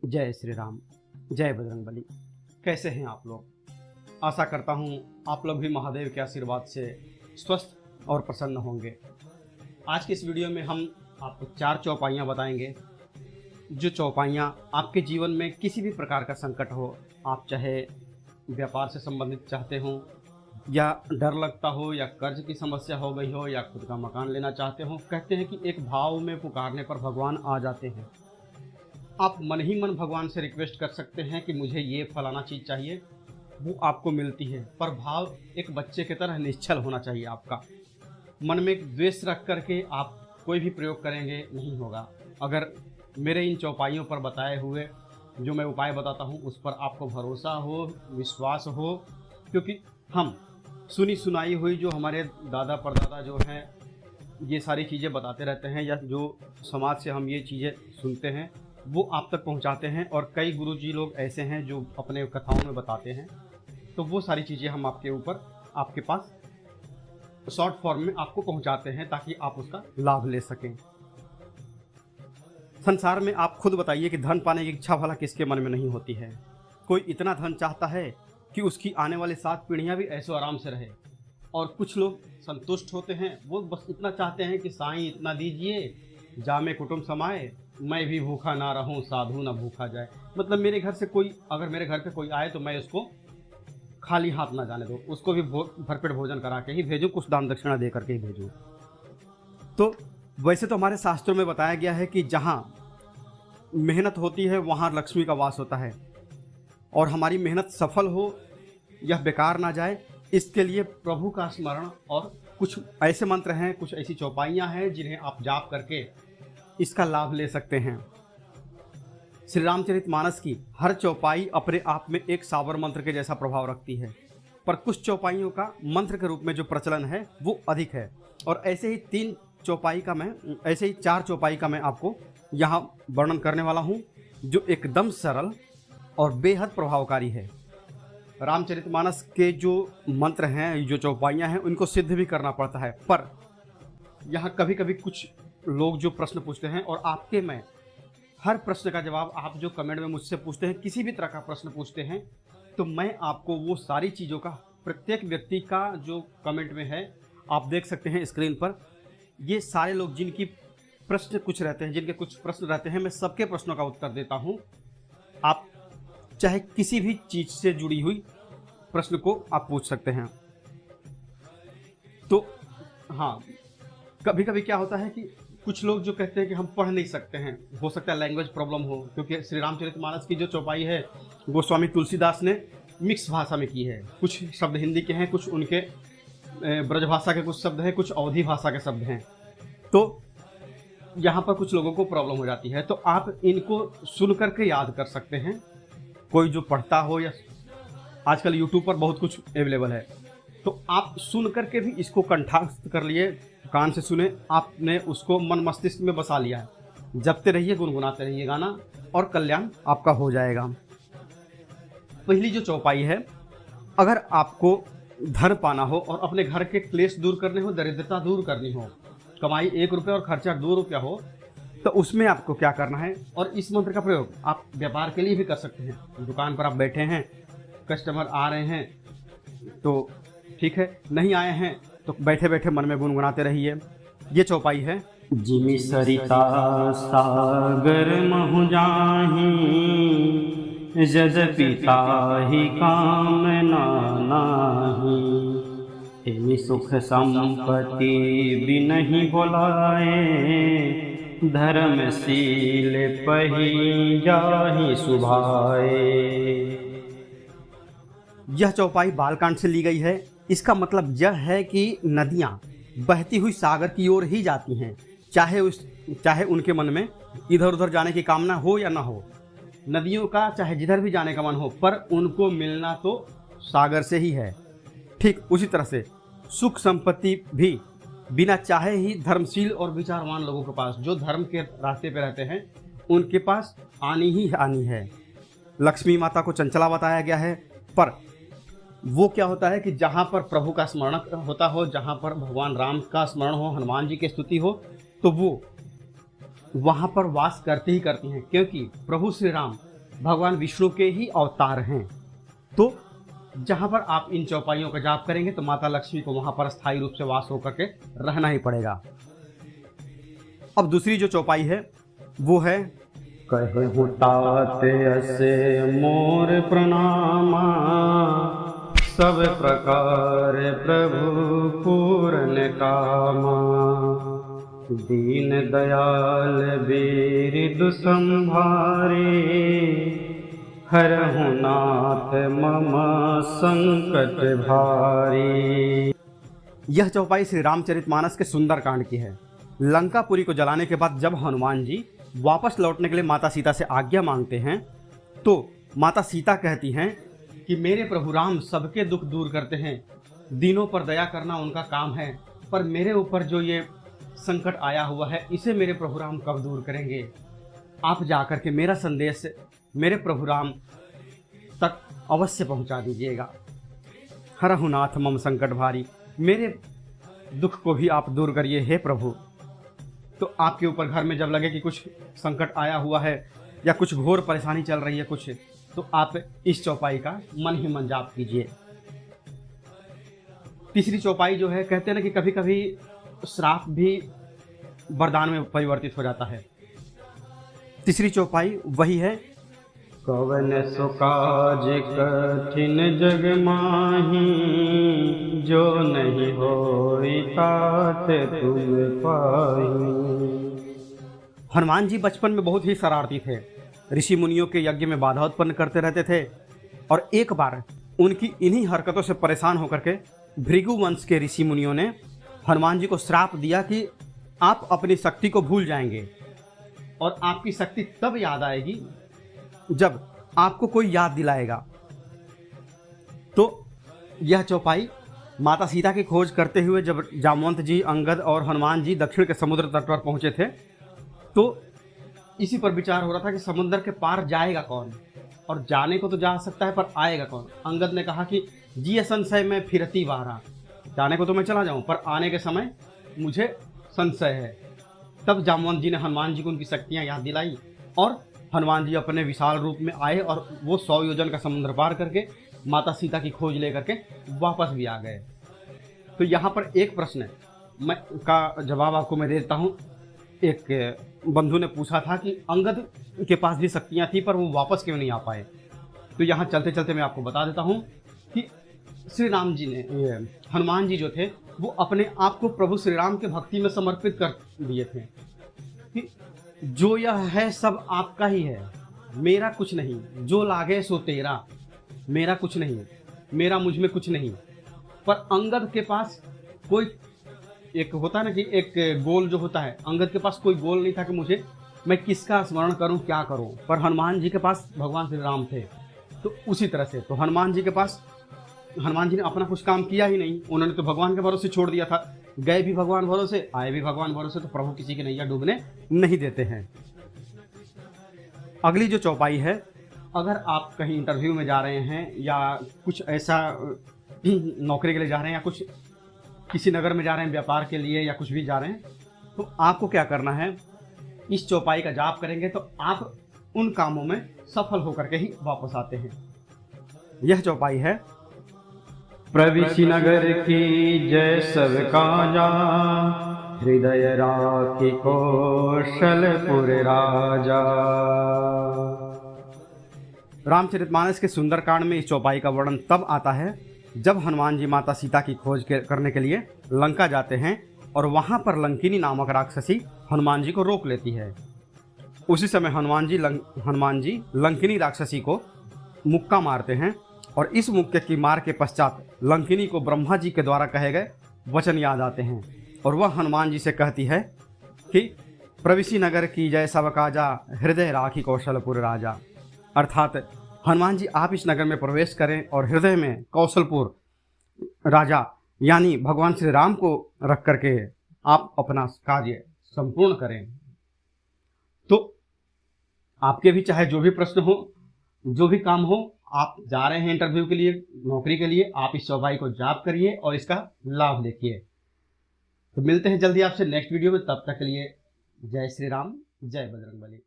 जय श्री राम, जय बजरंगबली। कैसे हैं आप लोग? आशा करता हूँ आप लोग भी महादेव के आशीर्वाद से स्वस्थ और प्रसन्न होंगे। आज के इस वीडियो में हम आपको 4 चौपाइयाँ बताएंगे, जो चौपाइयाँ आपके जीवन में किसी भी प्रकार का संकट हो, आप चाहे व्यापार से संबंधित चाहते हो, या डर लगता हो, या कर्ज की समस्या हो गई हो, या खुद का मकान लेना चाहते हो। कहते हैं कि एक भाव में पुकारने पर भगवान आ जाते हैं। आप मन ही मन भगवान से रिक्वेस्ट कर सकते हैं कि मुझे ये फलाना चीज़ चाहिए, वो आपको मिलती है। पर भाव एक बच्चे की तरह निश्चल होना चाहिए। आपका मन में एक द्वेष रख करके आप कोई भी प्रयोग करेंगे नहीं होगा। अगर मेरे इन चौपाइयों पर बताए हुए जो मैं उपाय बताता हूँ उस पर आपको भरोसा हो, विश्वास हो, क्योंकि हम सुनी सुनाई हुई जो हमारे दादा परदादा जो हैं ये सारी चीज़ें बताते रहते हैं, या जो समाज से हम ये चीज़ें सुनते हैं वो आप तक पहुंचाते हैं। और कई गुरुजी लोग ऐसे हैं जो अपने कथाओं में बताते हैं, तो वो सारी चीज़ें हम आपके पास शॉर्ट फॉर्म में आपको पहुंचाते हैं ताकि आप उसका लाभ ले सकें। संसार में आप खुद बताइए कि धन पाने की इच्छा भला किसके मन में नहीं होती है। कोई इतना धन चाहता है कि उसकी आने वाली 7 पीढ़ियाँ भी ऐसो आराम से रहे, और कुछ लोग संतुष्ट होते हैं, वो बस इतना चाहते हैं कि साईं इतना दीजिए, जामे कुटुंब समाए, मैं भी भूखा ना रहूं, साधु ना भूखा जाए। मतलब मेरे घर से कोई, अगर मेरे घर पे कोई आए तो मैं उसको खाली हाथ ना जाने दो, उसको भी भरपेट भोजन करा के ही भेजूं, कुछ दान दक्षिणा दे करके ही भेजूं। तो वैसे तो हमारे शास्त्रों में बताया गया है कि जहाँ मेहनत होती है वहाँ लक्ष्मी का वास होता है, और हमारी मेहनत सफल हो या बेकार ना जाए, इसके लिए प्रभु का स्मरण और कुछ ऐसे मंत्र हैं, कुछ ऐसी चौपाइयाँ हैं जिन्हें आप जाप करके इसका लाभ ले सकते हैं। श्री रामचरितमानस की हर चौपाई अपने आप में एक सावर मंत्र के जैसा प्रभाव रखती है, पर कुछ चौपाइयों का मंत्र के रूप में जो प्रचलन है वो अधिक है। और ऐसे ही 4 चौपाई का मैं आपको यहाँ वर्णन करने वाला हूँ, जो एकदम सरल और बेहद प्रभावकारी है। रामचरितमानस के जो मंत्र हैं, जो चौपाइयाँ हैं, उनको सिद्ध भी करना पड़ता है। पर यहाँ कभी कभी कुछ लोग जो प्रश्न पूछते हैं, और आपके मैं हर प्रश्न का जवाब, आप जो कमेंट में मुझसे पूछते हैं, किसी भी तरह का प्रश्न पूछते हैं, तो मैं आपको वो सारी चीज़ों का, प्रत्येक व्यक्ति का जो कमेंट में है, आप देख सकते हैं स्क्रीन पर, ये सारे लोग जिनकी प्रश्न कुछ रहते हैं, जिनके कुछ प्रश्न रहते हैं, मैं सबके प्रश्नों का उत्तर देता हूँ। आप चाहे किसी भी चीज़ से जुड़ी हुई प्रश्न को आप पूछ सकते हैं। तो हाँ, कभी कभी क्या होता है कि कुछ लोग जो कहते हैं कि हम पढ़ नहीं सकते हैं, हो सकता है लैंग्वेज प्रॉब्लम हो, क्योंकि श्री रामचरितमानस की जो चौपाई है गोस्वामी तुलसीदास ने मिक्स भाषा में की है। कुछ शब्द हिंदी के हैं, कुछ उनके ब्रजभाषा के कुछ शब्द हैं, कुछ अवधी भाषा के शब्द हैं। तो यहाँ पर कुछ लोगों को प्रॉब्लम हो जाती है, तो आप इनको सुन करके याद कर सकते हैं। कोई जो पढ़ता हो, या आजकल यूट्यूब पर बहुत कुछ अवेलेबल है, तो आप सुन करके भी इसको कंठस्थ कर लिए, कान से सुने, आपने उसको मन मस्तिष्क में बसा लिया है, जपते रहिए, गुनगुनाते रहिए गाना, और कल्याण आपका हो जाएगा। पहली जो चौपाई है, अगर आपको धन पाना हो और अपने घर के क्लेश दूर करने हो, दरिद्रता दूर करनी हो, कमाई 1 रुपये और खर्चा 2 रुपया हो, तो उसमें आपको क्या करना है, और इस मंत्र का प्रयोग आप व्यापार के लिए भी कर सकते हैं। दुकान पर आप बैठे हैं, कस्टमर आ रहे हैं तो ठीक है, नहीं आए हैं तो बैठे बैठे मन में गुनगुनाते रहिए। ये चौपाई है। जिमि सरिता सागर महु जाहि, जद पिता ही कामना नाही। तिमि सुख संपत्ति बिनहि बोलाए, धर्मशील पहि जाहि सुभाए। यह चौपाई बालकांड से ली गई है। इसका मतलब यह है कि नदियाँ बहती हुई सागर की ओर ही जाती हैं, चाहे उनके मन में इधर उधर जाने की कामना हो या ना हो। नदियों का चाहे जिधर भी जाने का मन हो, पर उनको मिलना तो सागर से ही है। ठीक उसी तरह से सुख संपत्ति भी बिना चाहे ही धर्मशील और विचारवान लोगों के पास, जो धर्म के रास्ते पे रहते हैं, उनके पास आनी ही आनी है। लक्ष्मी माता को चंचला बताया गया है, पर वो क्या होता है कि जहाँ पर प्रभु का स्मरण होता हो, जहाँ पर भगवान राम का स्मरण हो, हनुमान जी की स्तुति हो, तो वो वहाँ पर वास करती ही करती हैं, क्योंकि प्रभु श्री राम भगवान विष्णु के ही अवतार हैं। तो जहाँ पर आप इन चौपाइयों का जाप करेंगे तो माता लक्ष्मी को वहाँ पर स्थायी रूप से वास होकर के रहना ही पड़ेगा। अब दूसरी जो चौपाई है वो है कहु तात असे मोर प्रणामा, सब प्रकार प्रभु पूरन कामा। दीन दयाल बिरदु संभारे, हरहु नाथ मम संकट भारी। यह चौपाई श्री रामचरितमानस के सुंदरकांड की है। लंकापुरी को जलाने के बाद जब हनुमान जी वापस लौटने के लिए माता सीता से आज्ञा मांगते हैं तो माता सीता कहती हैं कि मेरे प्रभु राम सबके दुख दूर करते हैं, दीनों पर दया करना उनका काम है, पर मेरे ऊपर जो ये संकट आया हुआ है इसे मेरे प्रभु राम कब दूर करेंगे। आप जाकर के मेरा संदेश मेरे प्रभु राम तक अवश्य पहुंचा दीजिएगा। हरहु नाथ मम संकट भारी, मेरे दुख को भी आप दूर करिए हे प्रभु। तो आपके ऊपर घर में जब लगे कि कुछ संकट आया हुआ है या कुछ घोर परेशानी चल रही है कुछ, तो आप इस चौपाई का मन ही मन जाप कीजिए। तीसरी चौपाई जो है, कहते हैं ना कि कभी कभी श्राप भी वरदान में परिवर्तित हो जाता है। तीसरी चौपाई वही है, कवन सो काज कठिन जग माही, जो नहीं होई तात तुम पाही। हनुमान जी बचपन में बहुत ही शरारती थे, ऋषि मुनियों के यज्ञ में बाधा उत्पन्न करते रहते थे और एक बार उनकी इन्हीं हरकतों से परेशान होकर के भृगु वंश के ऋषि मुनियों ने हनुमान जी को श्राप दिया कि आप अपनी शक्ति को भूल जाएंगे और आपकी शक्ति तब याद आएगी जब आपको कोई याद दिलाएगा। तो यह चौपाई माता सीता की खोज करते हुए जब जामवंत जी, अंगद और हनुमान जी दक्षिण के समुद्र तट पर पहुंचे थे तो इसी पर विचार हो रहा था कि समुद्र के पार जाएगा कौन, और जाने को तो जा सकता है पर आएगा कौन। अंगद ने कहा कि जी संशय में फिरती वारा, जाने को तो मैं चला जाऊं पर आने के समय मुझे संशय है। तब जामवंत जी ने हनुमान जी को उनकी शक्तियां याद दिलाई और हनुमान जी अपने विशाल रूप में आए और वो 100 योजन का समुद्र पार करके माता सीता की खोज लेकर के वापस भी आ गए। तो यहाँ पर एक प्रश्न है, मैं का जवाब आपको मैं देता हूँ। एक बंधु ने पूछा था कि अंगद के पास भी शक्तियाँ थी पर वो वापस क्यों नहीं आ पाए। तो यहाँ चलते चलते मैं आपको बता देता हूँ कि श्री राम जी ने, हनुमान जी जो थे वो अपने आप को प्रभु श्री राम के भक्ति में समर्पित कर दिए थे कि जो यह है सब आपका ही है, मेरा कुछ नहीं, जो लागे सो तेरा, मेरा कुछ नहीं, मेरा मुझ में कुछ नहीं। पर अंगद के पास कोई एक होता है ना कि एक गोल जो होता है, अंगद के पास कोई गोल नहीं था कि मैं किसका स्मरण करूं, क्या करूं। पर हनुमान जी के पास भगवान श्री राम थे। तो उसी तरह से तो हनुमान जी ने अपना कुछ काम किया ही नहीं, उन्होंने तो भगवान के भरोसे छोड़ दिया था। गए भी भगवान भरोसे, आए भी भगवान भरोसे, तो प्रभु किसी की नैया डूबने नहीं देते हैं। अगली जो चौपाई है, अगर आप कहीं इंटरव्यू में जा रहे हैं या कुछ ऐसा नौकरी के लिए जा रहे हैं या कुछ किसी नगर में जा रहे हैं व्यापार के लिए या कुछ भी जा रहे हैं, तो आपको क्या करना है, इस चौपाई का जाप करेंगे तो आप उन कामों में सफल होकर के ही वापस आते हैं। यह चौपाई है, प्रविशि नगर की जय सब काजा, हृदय राखी कौशलपुर राजा। रामचरितमानस के सुंदरकांड में इस चौपाई का वर्णन तब आता है जब हनुमान जी माता सीता की खोज करने के लिए लंका जाते हैं और वहां पर लंकिनी नामक राक्षसी हनुमान जी को रोक लेती है। उसी समय हनुमान जी लंकिनी राक्षसी को मुक्का मारते हैं और इस मुक्के की मार के पश्चात लंकिनी को ब्रह्मा जी के द्वारा कहे गए वचन याद आते हैं और वह हनुमान जी से कहती है कि प्रविशि नगर की जय सब काजा, हृदय राखी कौशलपुर राजा। अर्थात हनुमान जी आप इस नगर में प्रवेश करें और हृदय में कौशलपुर राजा यानी भगवान श्री राम को रख करके आप अपना कार्य संपूर्ण करें। तो आपके भी चाहे जो भी प्रश्न हो, जो भी काम हो, आप जा रहे हैं इंटरव्यू के लिए, नौकरी के लिए, आप इस चौपाई को जाप करिए और इसका लाभ देखिए। तो मिलते हैं जल्दी आपसे नेक्स्ट वीडियो में, तब तक के लिए जय श्री राम, जय बजरंगबली।